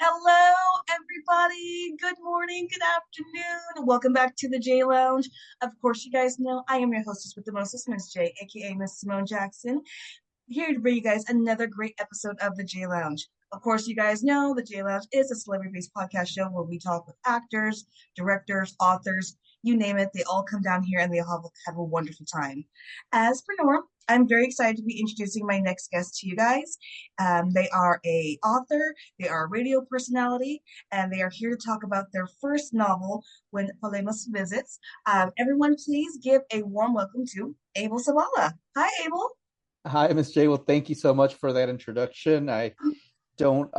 Hello, everybody. Good morning, good afternoon. Welcome back to the J Lounge. Of course, you guys know I am your hostess with the mostest, Miss J, aka Miss Simone Jackson, here to bring you guys another great episode of the J Lounge. Of course, you guys know the J Lounge is a celebrity based podcast show where we talk with actors, directors, authors, you name it. They all come down here and they all have a wonderful time. As per norm, I'm very excited to be introducing my next guest to you guys. They are a author, they are a radio personality, and they are here to talk about their first novel, When Polemos Visits. Everyone, please give a warm welcome to Abel Zavala. Hi, Abel. Hi, Miss J. Well, thank you so much for that introduction. I don't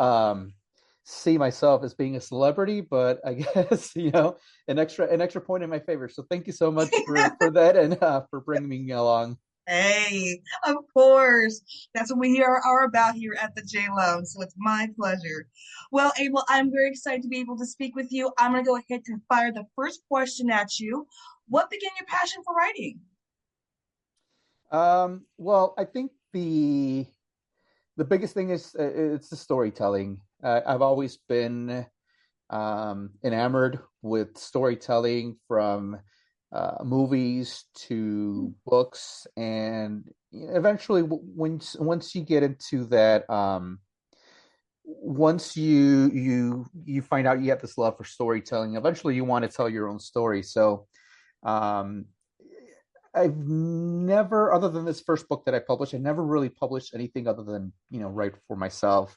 see myself as being a celebrity, but I guess an extra point in my favor. So thank you so much for that and for bringing me along. Hey, of course. That's what we are about here at the J Lounge. So it's my pleasure. Well, Abel, I'm very excited to be able to speak with you. I'm going to go ahead and fire the first question at you. What began your passion for writing? Well, I think the biggest thing is it's the storytelling. I've always been enamored with storytelling from movies to books, and eventually, once you get into that, once you find out you have this love for storytelling, eventually you want to tell your own story. So, um, I've never, other than this first book that I published, I never really published anything other than write for myself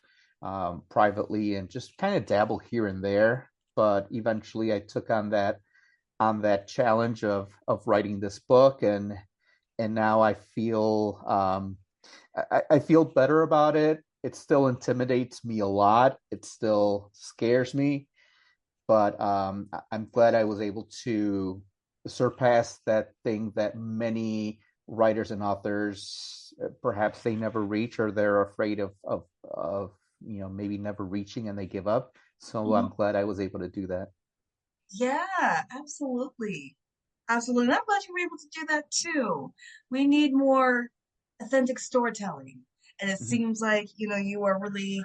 privately and just kind of dabble here and there. But eventually, I took on that challenge of writing this book, and now I feel I feel better about it. It still intimidates me a lot. It still scares me, but I'm glad I was able to surpass that thing that many writers and authors perhaps they never reach, or they're afraid of maybe never reaching and they give up. So Mhm. I'm glad I was able to do that. Yeah, absolutely. Absolutely. And I'm glad you were able to do that too. We need more authentic storytelling. And it Mhm. seems like, you are really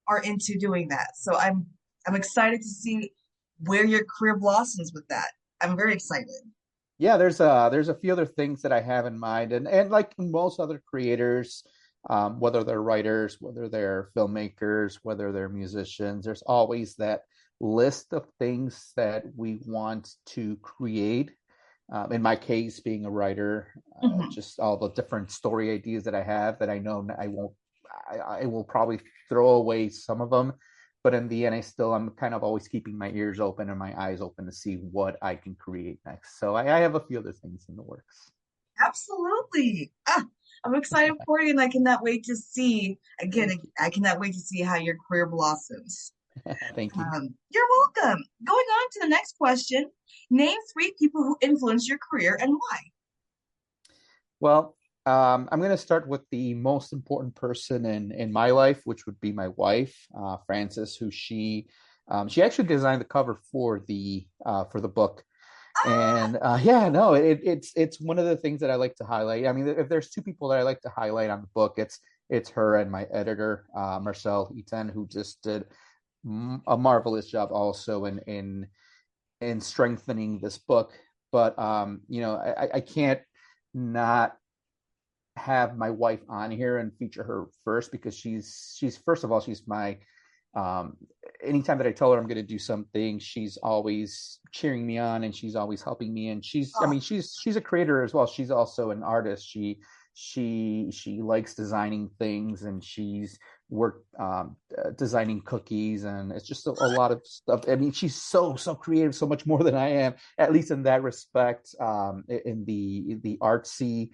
are into doing that. So I'm excited to see where your career blossoms with that. I'm very excited. Yeah, there's a few other things that I have in mind, and like most other creators, whether they're writers, whether they're filmmakers, whether they're musicians, there's always that list of things that we want to create. In my case, being a writer, Mhm. just all the different story ideas that I have that I know I will probably throw away some of them, but in the end, I'm kind of always keeping my ears open and my eyes open to see what I can create next. So I have a few other things in the works. Absolutely. I'm excited for you and I cannot wait to see again, Thank you. I cannot wait to see how your career blossoms. Thank you. You're welcome. Going on to the next question. Name three people who influenced your career and why. Well, I'm going to start with the most important person in my life, which would be my wife, Frances, who she actually designed the cover for the book. And yeah, no, it's one of the things that I like to highlight. I mean, if there's two people that I like to highlight on the book, it's her and my editor, Marcel Eaton, who just did a marvelous job also in strengthening this book. But I can't not have my wife on here and feature her first because she's first of all she's my um anytime that I tell her I'm going to do something, she's always cheering me on and she's always helping me, and I Oh, mean she's a creator as well. She's also an artist. She likes designing things, and she's worked designing cookies, and it's just a lot of stuff. I mean, she's so creative, so much more than I am, at least in that respect. In the artsy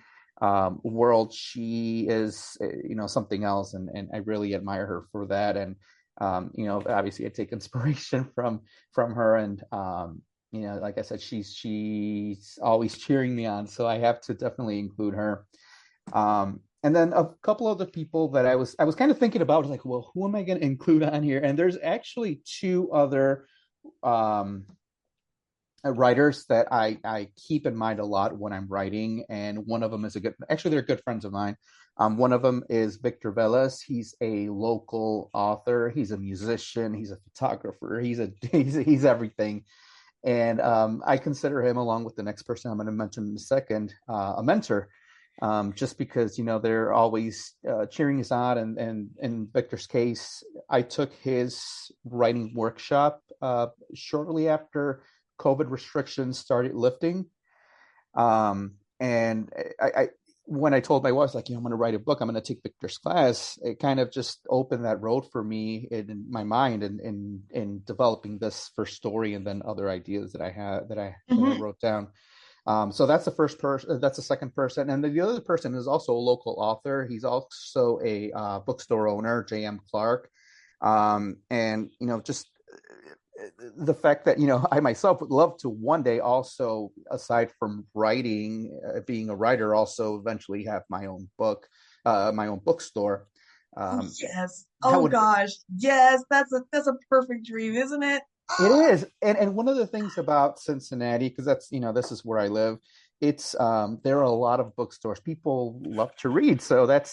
world, she is something else, and I really admire her for that. And obviously I take inspiration from her, and like I said, she's always cheering me on, so I have to definitely include her. And then a couple other people that I was kind of thinking about, like, well, who am I going to include on here? And there's actually two other um writers that I keep in mind a lot when I'm writing, and one of them is actually they're good friends of mine. One of them is Victor Velez. He's a local author. He's a musician. He's a photographer. He's everything. And I consider him, along with the next person I'm going to mention in a second, a mentor, just because they're always cheering us on. And in Victor's case, I took his writing workshop shortly after COVID restrictions started lifting. And I when I told my wife, like, I'm going to write a book, I'm going to take Victor's class, it kind of just opened that road for me in my mind and in developing this first story and then other ideas that I had that I Hmm. wrote down. So that's the first person. That's the second person, and the other person is also a local author. He's also a bookstore owner, J.M. Clark, and just the fact that I myself would love to one day also, aside from writing, being a writer, also eventually have my own bookstore. Oh Um, yes. that Oh would gosh. Yes, that's a perfect dream, isn't it? It Ah, is, and one of the things about Cincinnati, because that's this is where I live. It's there are a lot of bookstores. People love to read, so yes.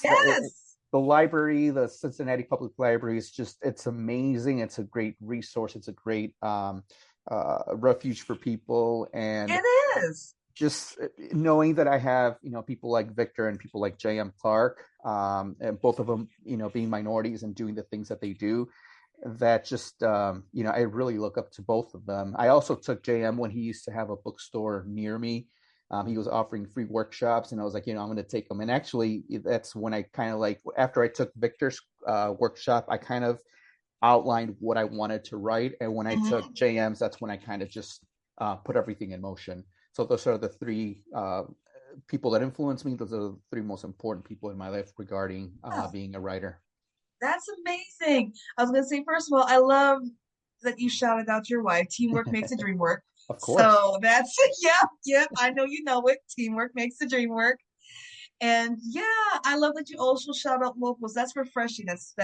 the library, the Cincinnati Public Library is it's amazing. It's a great resource. It's a great refuge for people, and It is. just knowing that I have people like Victor and people like J.M. Clark, and both of them being minorities and doing the things that they do, that just I really look up to both of them. I also took JM when he used to have a bookstore near me. He was offering free workshops, and I was like, I'm going to take them. And actually, that's when I kind of like, after I took Victor's workshop, I kind of outlined what I wanted to write. And when I took Mhm. JM's, that's when I kind of just put everything in motion. So those are the three people that influenced me. Those are the three most important people in my life regarding Yeah, being a writer. that's amazing. I was gonna say, first of all, I love that you shouted out your wife. Teamwork makes the dream work. Of course. So that's yeah. I know you know it. Teamwork makes the dream work. And yeah, I love that you also shout out locals. That's refreshing. That's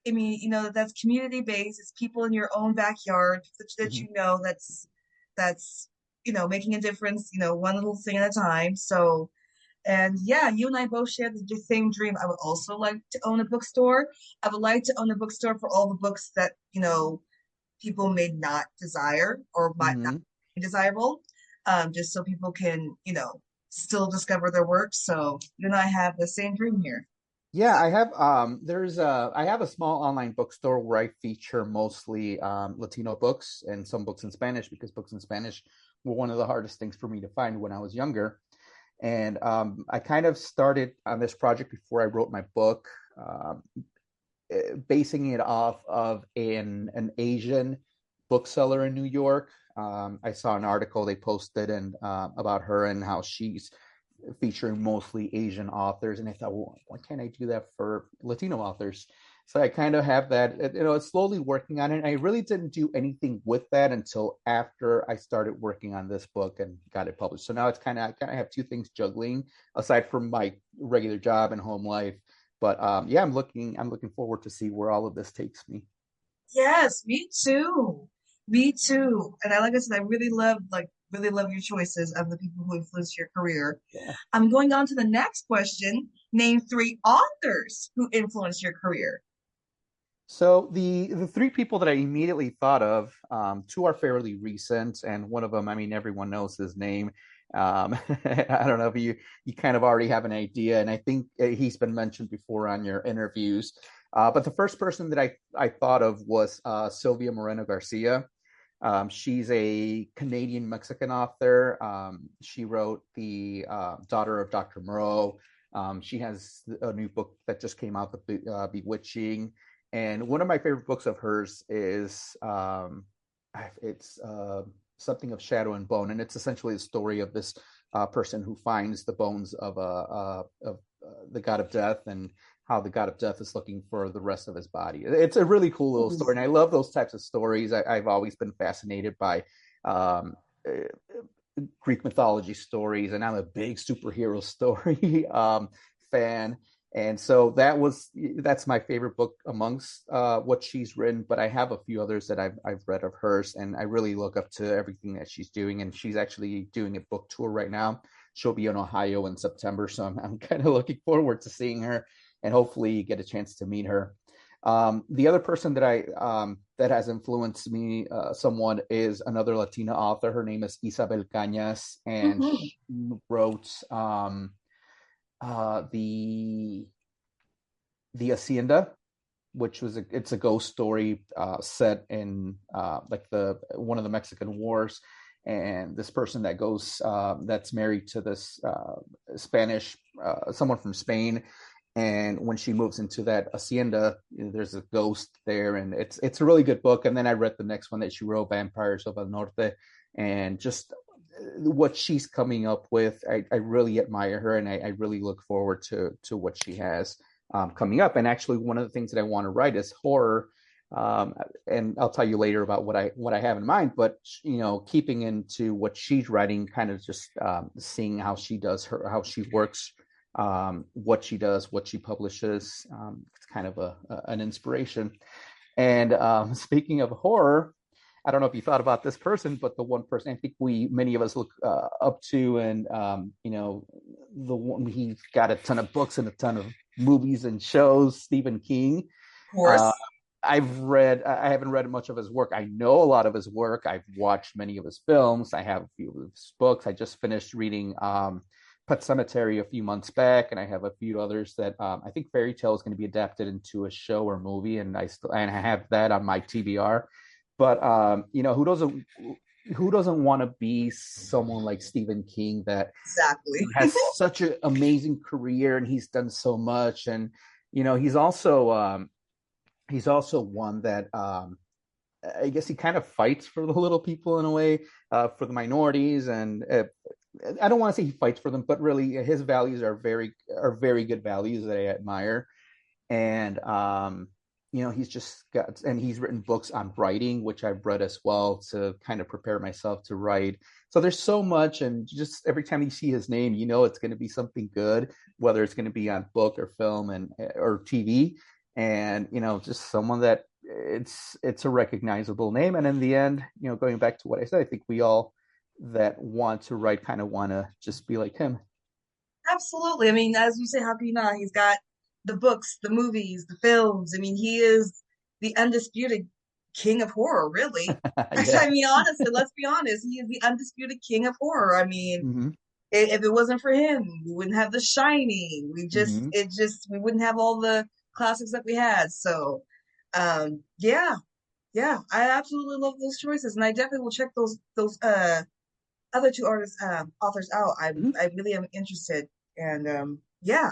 I mean, that's community based. It's people in your own backyard that Mhm. that's making a difference, one little thing at a time. So and yeah, you and I both share the same dream. I would also like to own a bookstore. I would like to own a bookstore for all the books that, people may not desire or might not Mhm. be desirable, just so people can, still discover their work. So you and I have the same dream here. Yeah, I have I have a small online bookstore where I feature mostly Latino books and some books in Spanish, because books in Spanish were one of the hardest things for me to find when I was younger. And I kind of started on this project before I wrote my book, basing it off of an Asian bookseller in New York. I saw an article they posted and about her and how she's featuring mostly Asian authors, and I thought, well, why can't I do that for Latino authors? So I kind of have that, it's slowly working on it. I really didn't do anything with that until after I started working on this book and got it published. So now it's I kind of have two things juggling aside from my regular job and home life. But yeah, I'm looking forward to see where all of this takes me. Yes, me too. Me too. And like I said, I really love your choices of the people who influenced your career. Yeah. I'm going on to the next question. Name three authors who influenced your career. So the three people that I immediately thought of, two are fairly recent, and one of them, I mean, everyone knows his name. I don't know if you kind of already have an idea, and I think he's been mentioned before on your interviews. But the first person that I thought of was Sylvia Moreno Garcia. She's a Canadian Mexican author. She wrote The Daughter of Dr. Moreau. She has a new book that just came out, Bewitching. And one of my favorite books of hers is it's something of Shadow and Bone, and it's essentially the story of this person who finds the bones of the god of death, and how the god of death is looking for the rest of his body. It's a really cool little story, and I love those types of stories. I've always been fascinated by um, Greek mythology stories, and I'm a big superhero story fan. And so that's my favorite book amongst what she's written. But I have a few others that I've read of hers, and I really look up to everything that she's doing. And she's actually doing a book tour right now. She'll be in Ohio in September, so I'm kind of looking forward to seeing her and hopefully get a chance to meet her. The other person that has influenced me somewhat is another Latina author. Her name is Isabel Cañas, and Hmm. she wrote uh, the the Hacienda, which was it's a ghost story set in like the one of the Mexican wars, and this person that goes that's married to this Spanish someone from Spain, and when she moves into that hacienda, there's a ghost there, and it's a really good book. And then I read the next one that she wrote, Vampires of El Norte, and just what she's coming up with, I really admire her, and I really look forward to what she has coming up. And actually, one of the things that I want to write is horror. And I'll tell you later about what I have in mind. But keeping into what she's writing, kind of just seeing how she does how she works, what she does, what she publishes. It's kind of an inspiration. And speaking of horror, I don't know if you thought about this person, but the one person I think many of us look up to, and the one he's got a ton of books and a ton of movies and shows, Stephen King. Of Uh, course. I haven't read much of his work. I know a lot of his work. I've watched many of his films. I have a few of his books. I just finished reading Pet Cemetery a few months back, and I have a few others that I think Fairy Tale is going to be adapted into a show or movie, and I have that on my TBR. But who doesn't want to be someone like Stephen King that Exactly. has such an amazing career, and he's done so much. And he's also one that I guess he kind of fights for the little people in a way, for the minorities. And I don't want to say he fights for them, but really his values are very good values that I admire. And he's written books on writing, which I've read as well to kind of prepare myself to write. So there's so much, and just every time you see his name, it's going to be something good, whether it's going to be on book or film and or TV. And just someone that it's a recognizable name. And in the end, going back to what I said, I think we all that want to write kind of want to just be like him. Absolutely. I mean, as you say, how can you not? He's got the books, the movies, the films. I mean, he is the undisputed king of horror, really. Yeah. I mean, honestly, let's be honest. He is the undisputed king of horror. I mean, Hmm. if it wasn't for him, we wouldn't have The Shining. Hmm. We wouldn't have all the classics that we had. So, yeah, yeah, I absolutely love those choices, and I definitely will check those other two artists authors out. I really am interested, and yeah,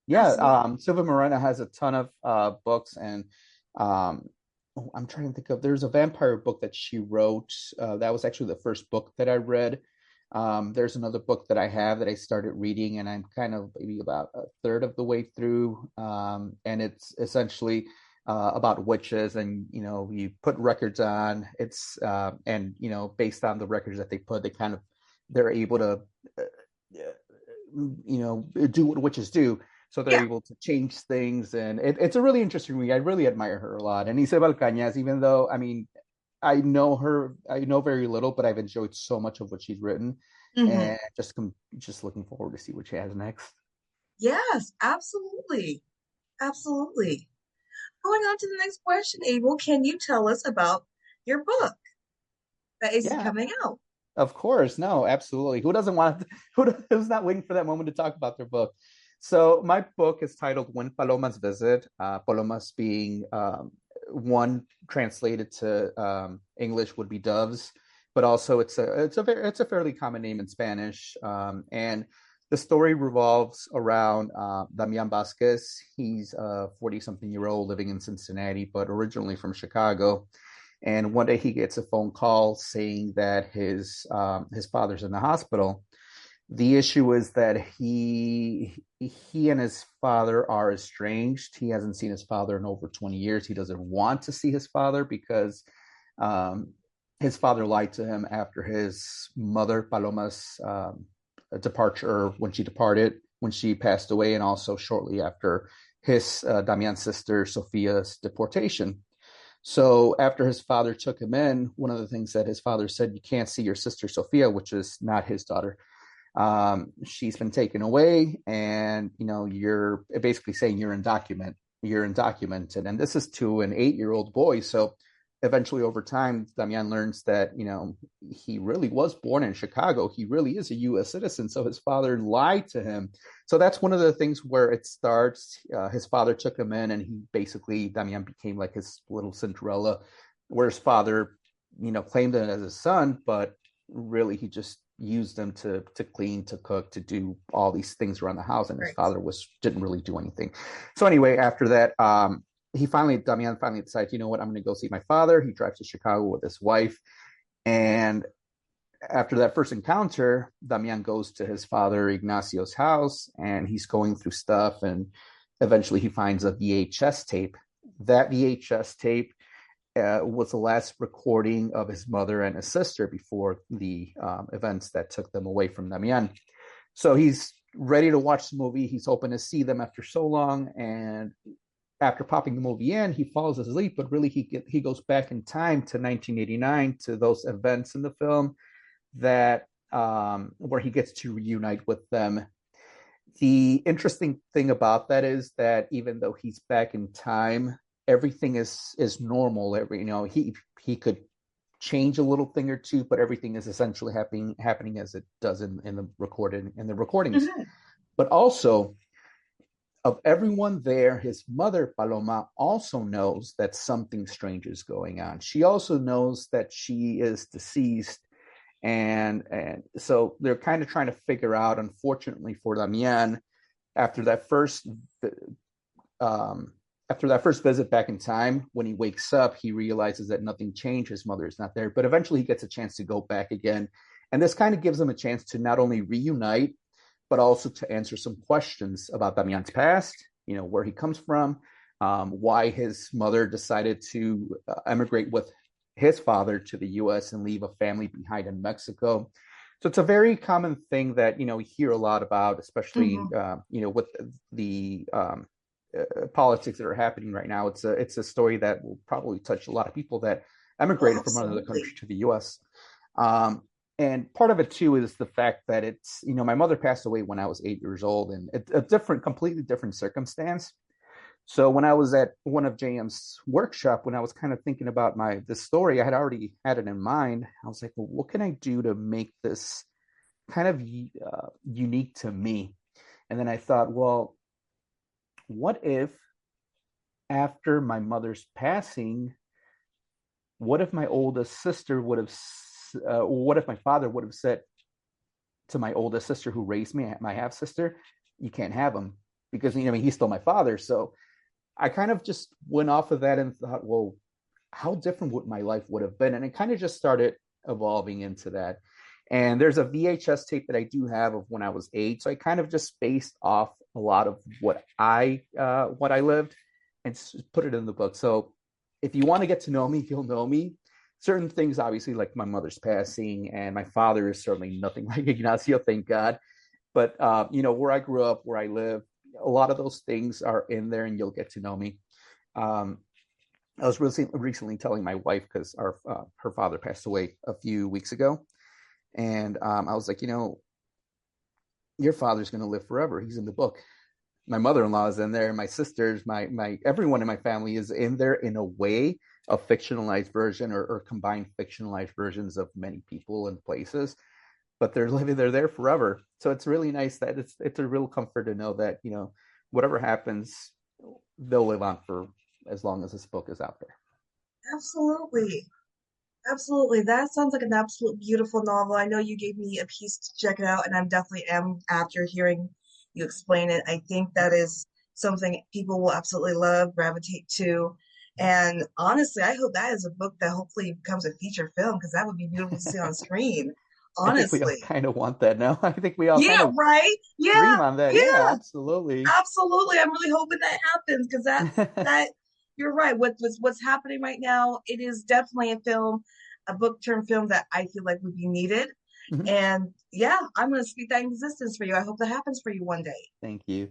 Yeah, absolutely. Silva Morena has a ton of books, and um, I'm trying to think of. There's a vampire book that she wrote. That was actually the first book that I read. There's another book that I have that I started reading, and I'm kind of maybe about a third of the way through. And it's essentially about witches, and you put records on. It's and based on the records that they put, they're able to uh, do what witches do, so they're Yeah. able to change things. And it's a really interesting read. I really admire her a lot. And Isabel Cañas, even though I mean I know very little, but I've enjoyed so much of what she's written, Hmm. and just looking forward to see what she has next. Yes, absolutely, absolutely. Going on to the next question, Abel, can you tell us about your book that is Yeah, coming out? of course. No, absolutely. Who doesn't want to, who's not waiting for that moment to talk about their book? So my book is titled When Palomas Visit. Palomas being one translated to English would be doves, but also it's a fairly common name in Spanish. And the story revolves around Damian Vasquez. He's a 40-something-year-old living in Cincinnati, but originally from Chicago. And one day he gets a phone call saying that his father's in the hospital. The issue is that he and his father are estranged. He hasn't seen his father in over 20 years. He doesn't want to see his father because um, his father lied to him after his mother Paloma's departure, when she departed. when she passed away, and also shortly after his Damian's sister Sophia's deportation. So after his father took him in, one of the things that his father said, you can't see your sister Sophia, which is not his daughter. She's been taken away, and you're basically saying you're undocumented, and this is to an 8-year-old boy. So eventually, over time, Damian learns that he really was born in Chicago. He really is a U.S. citizen. So his father lied to him. So that's one of the things where it starts. His father took him in, and he basically Damian became like his little Cinderella, where his father, claimed him as his son, but really he just used him to clean, to cook, to do all these things around the house, and his Right. father didn't really do anything. So anyway, after that, Damian finally decides, you know what, I'm going to go see my father. He drives to Chicago with his wife, and after that first encounter, Damian goes to his father Ignacio's house, and he's going through stuff, and eventually he finds a VHS tape. That VHS tape was the last recording of his mother and his sister before the events that took them away from Damian. So he's ready to watch the movie. He's hoping to see them after so long, and after popping the movie in, he falls asleep. But really, he goes back in time to 1989, to those events in the film that where he gets to reunite with them. The interesting thing about that is that even though he's back in time, everything is normal. He could change a little thing or two, but everything is essentially happening as it does in the recordings. Hmm. But also, of everyone there, his mother Paloma also knows that something strange is going on. She also knows that she is deceased, and so they're kind of trying to figure out. Unfortunately for Damian, after that first um, after that first visit back in time, when he wakes up, he realizes that nothing changed. His mother is not there, but eventually he gets a chance to go back again, and this kind of gives him a chance to not only reunite, but also to answer some questions about Damian's past. Where he comes from, why his mother decided to emigrate with his father to the U.S. and leave a family behind in Mexico. So it's a very common thing that we hear a lot about, especially Hmm. with the politics that are happening right now. It's a story that will probably touch a lot of people that Oh, emigrated from another country absolutely. to the U.S. Um, and part of it too is the fact that it's my mother passed away when I was 8 years old, and it's a completely different circumstance. So when I was at one of JM's workshop, when I was kind of thinking about this story, I had already had it in mind. I was like, well, what can I do to make this kind of unique to me? And then I thought, well, what if after my mother's passing, what if my oldest sister would have, what if my father would have said to my oldest sister who raised me, my half sister, you can't have him because he's still my father. So I kind of just went off of that and thought, well, how different would my life would have been? And it kind of just started evolving into that. And there's a VHS tape that I do have of when I was 8. So I kind of just based off a lot of what I lived and put it in the book. So if you want to get to know me, you'll know me. Certain things, obviously, like my mother's passing, and my father is certainly nothing like Ignacio, thank God. But where I grew up, where I live, a lot of those things are in there, and you'll get to know me. Um, I was recently telling my wife because her father passed away a few weeks ago, and I was like, your father's going to live forever. He's in the book. My mother-in-law is in there. My sisters, my everyone in my family is in there in a way, a fictionalized version or combined fictionalized versions of many people and places, but they're there forever. So it's really nice that it's a real comfort to know that whatever happens, they'll live on for as long as this book is out there. Absolutely. Absolutely. That sounds like an absolute beautiful novel. I know you gave me a piece to check it out, and I'm definitely am after hearing you explain it. I think that is something people will absolutely love, gravitate to. And honestly, I hope that is a book that hopefully becomes a feature film because that would be beautiful to see on screen. I think we all Honestly. kind of want that now. I think we all kind Yeah, of right? Yeah, dream on that. Yeah, yeah. absolutely. Absolutely. I'm really hoping that happens because that you're right. What's happening right now, it is definitely a book term film that I feel like would be needed. Mhm. And Yeah, I'm going to speak that in existence for you. I hope that happens for you one day. Thank you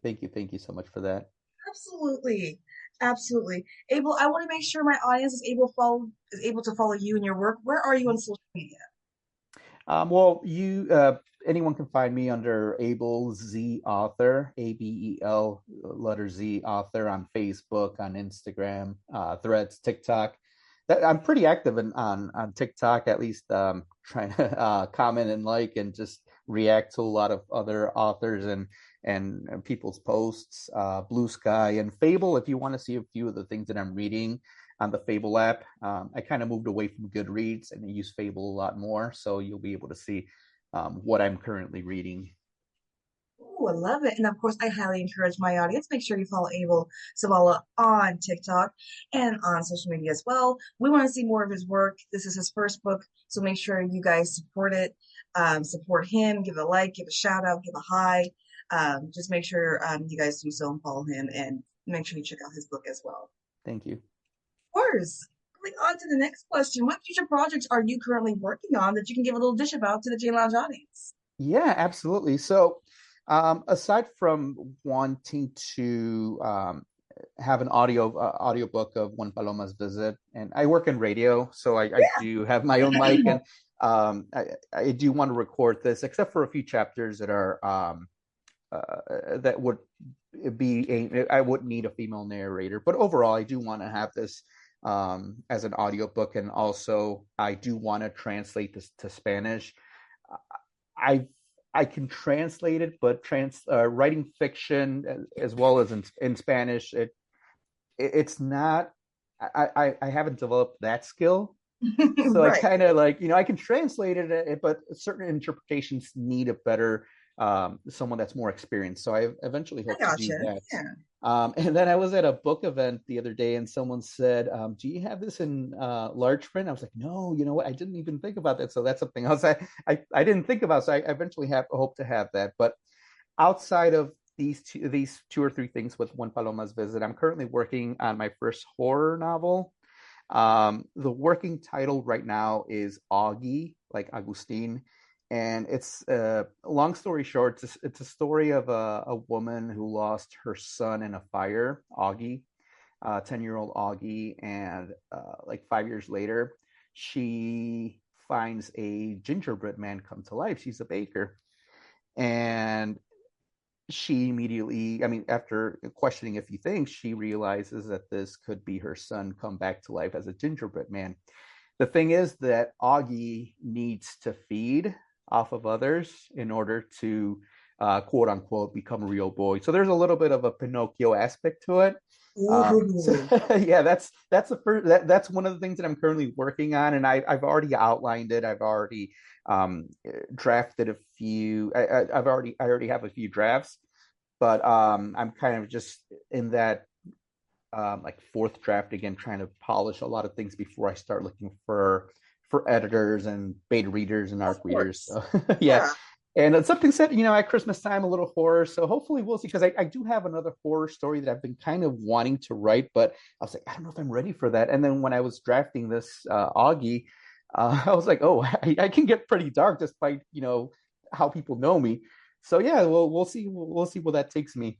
so much for that. Absolutely. Absolutely. Abel, I want to make sure my audience is able to follow you and your work. Where are you on social media? Well, you anyone can find me under Abel Z Author, ABEL letter Z Author on Facebook, on Instagram, Threads, TikTok. I'm pretty active on TikTok, at least trying to comment and like and just react to a lot of other authors and people's posts. Blue Sky and Fable. If you want to see a few of the things that I'm reading on the Fable app. I kind of moved away from Goodreads and I use Fable a lot more, so you'll be able to see what I'm currently reading. Oh, I love it. And of course, I highly encourage my audience. Make sure you follow Abel Zavala on TikTok and on social media as well. We want to see more of his work. This is his first book, so make sure you guys support it. Support him, give a like, give a shout out, give a hi. Just make sure you guys do so and follow him and make sure you check out his book as well. Thank you. Of course. Going on to the next question. What future projects are you currently working on that you can give a little dish about to the J Lounge audience? Yeah, absolutely. So, aside from wanting to have an audiobook of Juan Paloma's visit, and I work in radio, so I do have my own mic, and I do want to record this, except for a few chapters that are that would I wouldn't need a female narrator, but overall, I do want to have this as an audiobook, and also I do want to translate this to Spanish. I I can translate it, but writing fiction as well as in Spanish, it's not. I haven't developed that skill, so I Right. kind of like, I can translate it, but certain interpretations need a better someone that's more experienced. So I eventually I hope to do gotcha. that. Yeah. And then I was at a book event the other day, and someone said, "Do you have this in large print?" I was like, "No, you know what? I didn't even think about that." So that's something else I didn't think about. So I eventually hope to have that. But outside of these two or three things with One Paloma's Visit, I'm currently working on my first horror novel. The working title right now is Augie, like Agustin, and it's long story short, it's a story of a woman who lost her son in a fire, Augie, 10-year-old Augie, and like 5 years later, she finds a gingerbread man come to life. She's a baker, and she immediately, I mean, after questioning a few things, she realizes that this could be her son come back to life as a gingerbread man. The thing is that Augie needs to feed off of others in order to quote unquote become a real boy. So there's a little bit of a Pinocchio aspect to it. So Ooh. yeah, that's the first that's one of the things that I'm currently working on, and I've already outlined it. I've already drafted a few. I already have a few drafts, but I'm kind of just in that like fourth draft again, trying to polish a lot of things before I start looking for editors and beta readers and Of ARC readers. course. So yeah. Yeah. And it's something said, at Christmas time, a little horror. So hopefully we'll see, because I do have another horror story that I've been kind of wanting to write, but I was like, I don't know if I'm ready for that. And then when I was drafting this Augie, I was like, oh, I can get pretty dark despite, how people know me. So yeah, we'll see. We'll see where that takes me.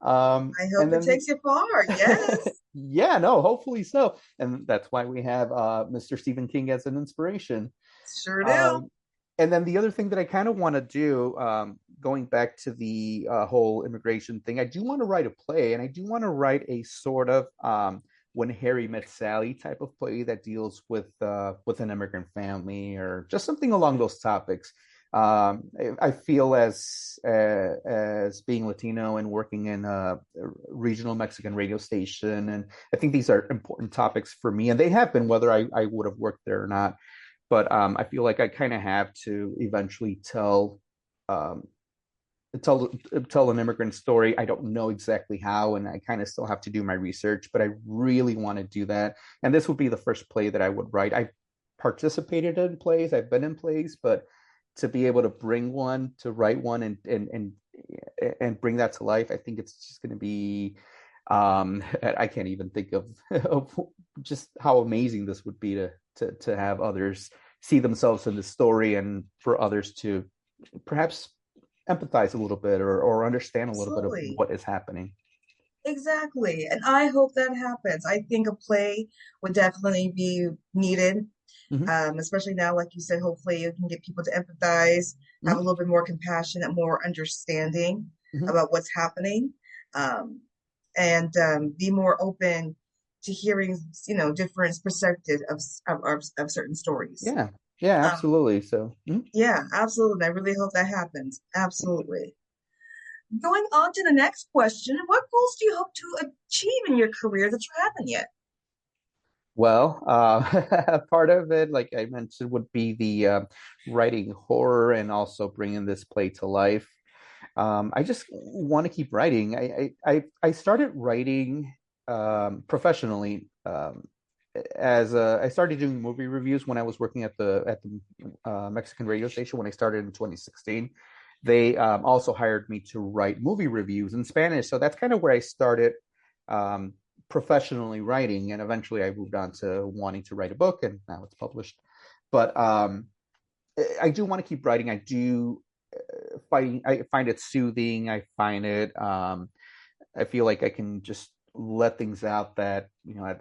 I hope And it then takes you far. Yes. yeah, no, hopefully so. And that's why we have Mr. Stephen King as an inspiration. Sure do. Um, and then the other thing that I kind of want to do, going back to the whole immigration thing, I do want to write a play, and I do want to write a sort of When Harry Met Sally type of play that deals with an immigrant family or just something along those topics. I feel as being Latino and working in a regional Mexican radio station, and I think these are important topics for me, and they have been, whether I would have worked there or not. But I feel like I kind of have to eventually um, tell tell an immigrant story. I don't know exactly how, and I kind of still have to do my research, but I really want to do that. And this would be the first play that I would write. I participated in plays, I've been in plays, but to be able to bring one, to write one, and bring that to life, I think it's just going to be. I can't even think of just how amazing this would be to have others see themselves in the story, and for others to perhaps empathize a little bit or understand a little bit of Absolutely. what is happening. Exactly. And I hope that happens. I think a play would definitely be needed, Hmm. especially now, like you said, hopefully you can get people to empathize, have a Hmm. little bit more compassion and more understanding Hmm. about what's happening, um, and be more open to hearing, different perspectives of certain stories. Yeah, yeah, Um, absolutely. So, yeah, absolutely. I really hope that happens. Absolutely. Going on to the next question, what goals do you hope to achieve in your career that you haven't yet? well, part of it, like I mentioned, would be the writing horror and also bringing this play to life. I just want to keep writing. I started writing professionally I started doing movie reviews when I was working at the Mexican radio station when I started in 2016. They also hired me to write movie reviews in Spanish, so that's kind of where I started um, professionally writing, and eventually I moved on to wanting to write a book, and now it's published. But I do want to keep writing. I find it soothing. I find it I feel like I can just let things out that,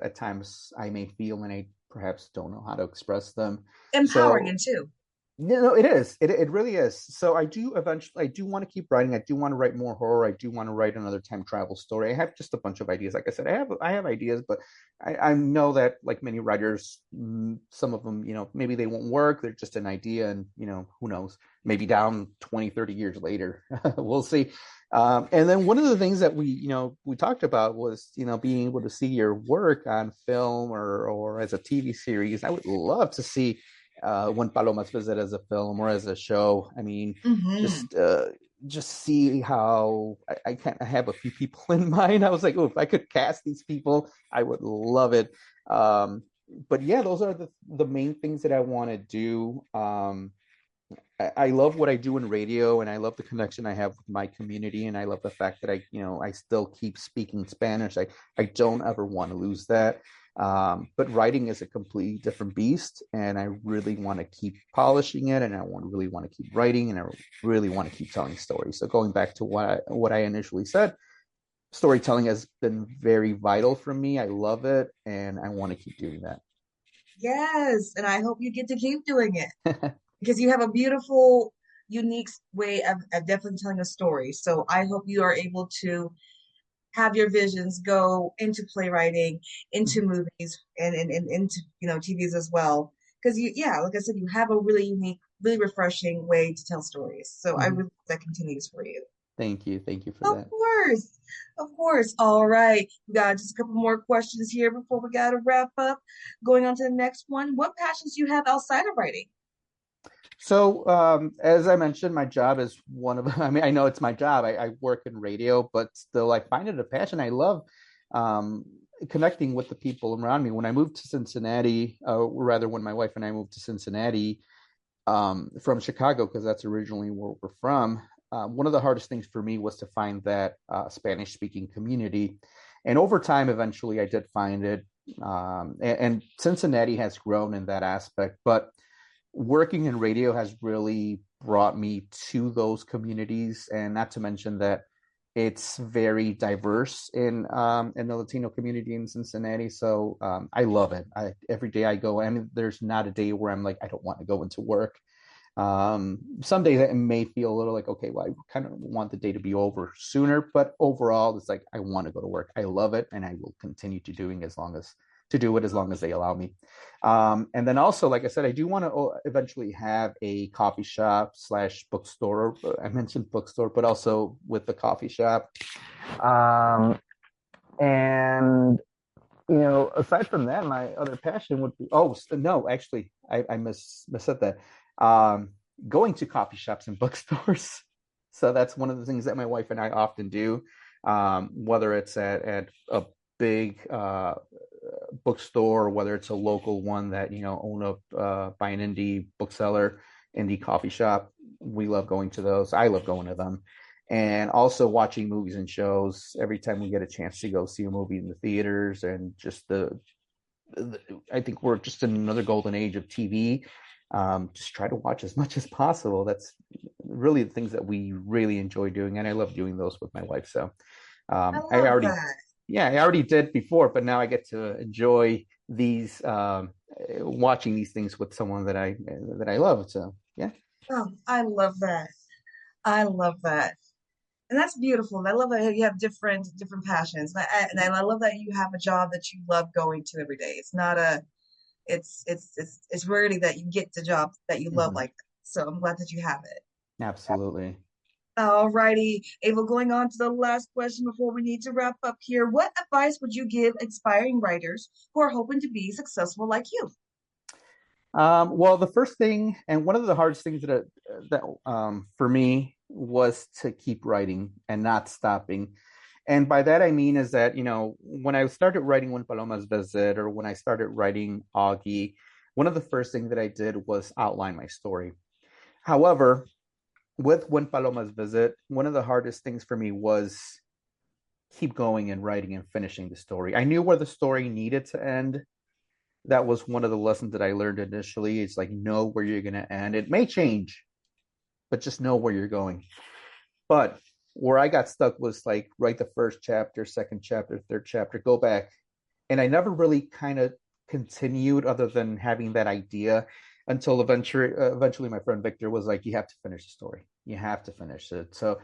at times I may feel and I perhaps don't know how to express them. Empowering So and too. it is. It really is. So I do want to keep writing. I do want to write more horror. I do want to write another time travel story. I have just a bunch of ideas. Like I said, I have ideas, but I know that like many writers, some of them, maybe they won't work. They're just an idea, and who knows? Maybe down 20, 30 years later, we'll see. And then one of the things that we talked about was, being able to see your work on film or as a TV series. I would love to see when Palomas visit as a film or as a show. I mean, Hmm. just uh, just see how I have a few people in mind. I was like, oh, if I could cast these people, I would love it. Um, but yeah, those are the main things that I want to do. I love what I do in radio, and I love the connection I have with my community, and I love the fact that I still keep speaking Spanish. I don't ever want to lose that. But writing is a completely different beast, and I really want to keep polishing it, and really want to keep writing, and I really want to keep telling stories. So going back to what I initially said, storytelling has been very vital for me. I love it, and I want to keep doing Yes, and I hope you get to keep doing it that. because you have a beautiful, unique way of definitely telling a story. So I hope you are able to have your visions go into playwriting, into movies, and into TVs as well. Because yeah, like I said, you have a really unique, really refreshing way to tell stories. So I really hope that continues for you. Thank you for Of that. course. Of course. All right. We got just a couple more questions here before we got to wrap up. Going on to the next one. What passions do you have outside of writing? So, as I mentioned, my job is one of, I mean, I know it's my job. I work in radio, but still, I find it a passion. I love um, connecting with the people around me. When I moved to Cincinnati, rather, when my wife and I moved to Cincinnati from Chicago, because that's originally where we're from, one of the hardest things for me was to find that Spanish speaking community. And over time, eventually, I did find it. And Cincinnati has grown in that aspect. But working in radio has really brought me to those communities, and not to mention that it's very diverse in the Latino community in Cincinnati. So I love it. Every day I go, I mean, there's not a day where I'm like, I don't want to go into work. Some days it may feel a little like, okay, well, I kind of want the day to be over sooner, but overall, it's like I want to go to work. I love it, and I will continue to do it as long as they allow me. And then also, like I said, I do want to eventually have a coffee shop slash bookstore. I mentioned bookstore, but also with the coffee shop. Um, and aside from that, my other passion would be, oh no, actually, I mis said that. Um, Going to coffee shops and bookstores. So that's one of the things that my wife and I often do, whether it's at a big bookstore or whether it's a local one that own up by an indie bookseller, indie coffee shop. We love going to those. I love going to them, and also watching movies and shows every time we get a chance to go see a movie in the theaters. And just I think we're just in another golden age of TV. just try to watch as much as possible. That's really the things that we really enjoy doing, and I love doing those with my wife. So I I love already, that. yeah, I already did before, but now I get to enjoy these watching these things with someone that I love. So yeah, Oh, I love that. I love that. And that's beautiful. And I love that you have different passions. And I love that you have a job that you love going to every day. It's not a it's rarely that you get the job that you love hmm like that. So I'm glad that you have it. absolutely. Alrighty, Ava, going on to the last question before we need to wrap up here. What advice would you give aspiring writers who are hoping to be successful like you? Well, the first thing, and one of the hardest things that for me was to keep writing and not stopping. And by that I mean is that, when I started writing When Palomas Visit or when I started writing Augie, one of the first things that I did was outline my story. However, with When Palomas Visit, one of the hardest things for me was keep going and writing and finishing the story. I knew where the story needed to end. That was one of the lessons that I learned initially. It's like, know where you're going to end. It may change, but just know where you're going. But where I got stuck was like, write the first chapter, second chapter, third chapter, go back. And I never really kind of continued other than having that idea until eventually my friend Victor was like, you have to finish the story. You have to finish it. So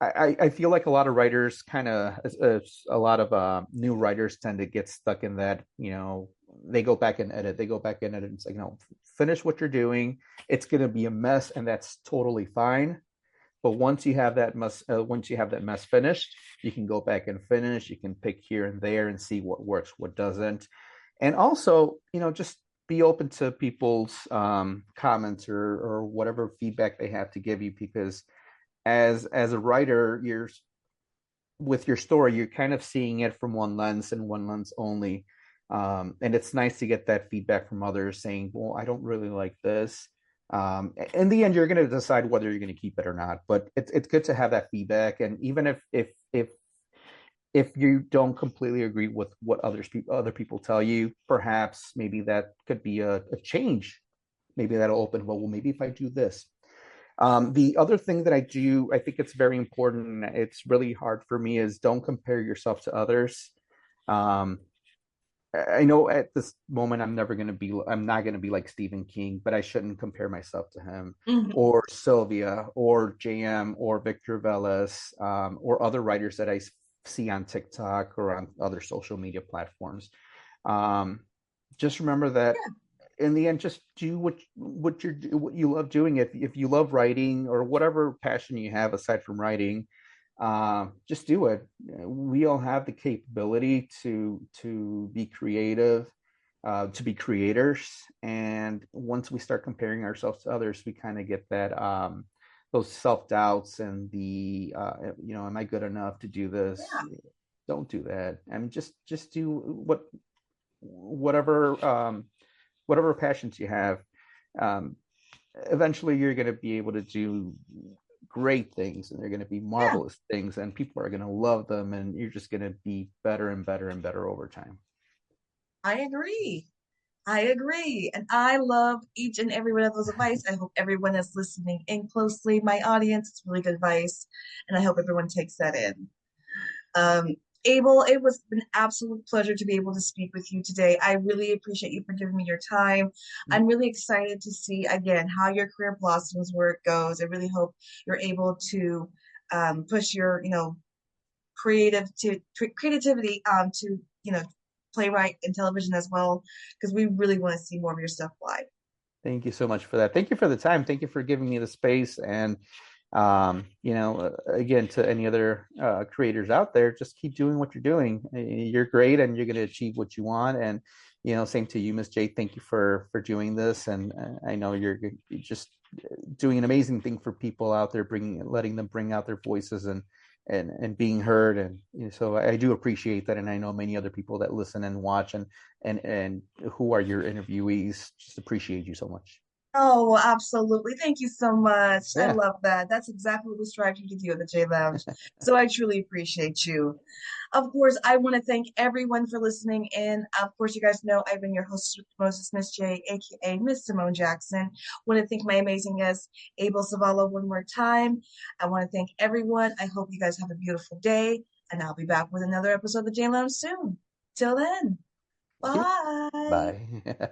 I feel like a lot of writers a lot of new writers tend to get stuck in that, they go back and edit, they go back and edit. It's like, no, finish what you're doing. It's going to be a mess, and that's totally fine. But once you have that mess finished, you can go back and finish. You can pick here and there and see what works, what doesn't. And also, just be open to people's comments or whatever feedback they have to give you, because as a writer, you're with your story, you're kind of seeing it from one lens and one lens only. And it's nice to get that feedback from others saying, well, I don't really like this. In the end, you're going to decide whether you're going to keep it or not. But it's good to have that feedback. And even if you don't completely agree with what other people tell you, perhaps maybe that could be a change. Maybe that'll open, well, maybe if I do this. The other thing that I do, I think it's very important, it's really hard for me, is don't compare yourself to others. Um, I know at this moment I'm not going to be like Stephen King, but I shouldn't compare myself to him Mhm. or Sylvia or JM or Victor Velez, or other writers that I see on TikTok or on other social media platforms. Um, just remember that in the end, just do what you love doing. If you love writing or whatever passion you have aside from writing, just do it. We all have the capability to be creative, to be creators. And once we start comparing ourselves to others, we kind of get that those self doubts and am I good enough to do this? Yeah. Don't do that. I mean, just do whatever whatever passions you have. Um, Eventually, you're going to be able to do great things, and they're going to be Yeah. marvelous things, and people are going to love them, and you're just going to be better and better and better over time. I agree. I agree. And I love each and every one of those advice. I hope everyone is listening in closely. My audience, it's really good advice. And I hope everyone takes that in. Um, Abel, it was an absolute pleasure to be able to speak with you today. I really appreciate you for giving me your time. I'm really excited to see again how your career blossoms, where it goes. I really hope you're able to push your, creativity to playwright and television as well, because we really want to see more of your stuff live. Thank you so much for that. Thank you for the time. Thank you for giving me the space. And, again, to any other creators out there, just keep doing what you're doing. You're great, and you're going to achieve what you want. And, same to you, Miss J. Thank you for doing this. And I know you're just doing an amazing thing for people out there, letting them bring out their voices and being heard. And so I do appreciate that. And I know many other people that listen and watch and who are your interviewees just appreciate you so much. Oh, absolutely. Thank you so much. I Yeah. love that. That's exactly what we strive to do at the J Lounge. So I truly appreciate you. Of course, I want to thank everyone for listening in. Of course, you guys know I've been your host with Moses, Miss J, aka Miss Simone Jackson. Want to thank my amazing guest, Abel Zavala, one more time. I want to thank everyone. I hope you guys have a beautiful day, and I'll be back with another episode of the J Lounge soon. Till then, Thank you. bye. Bye.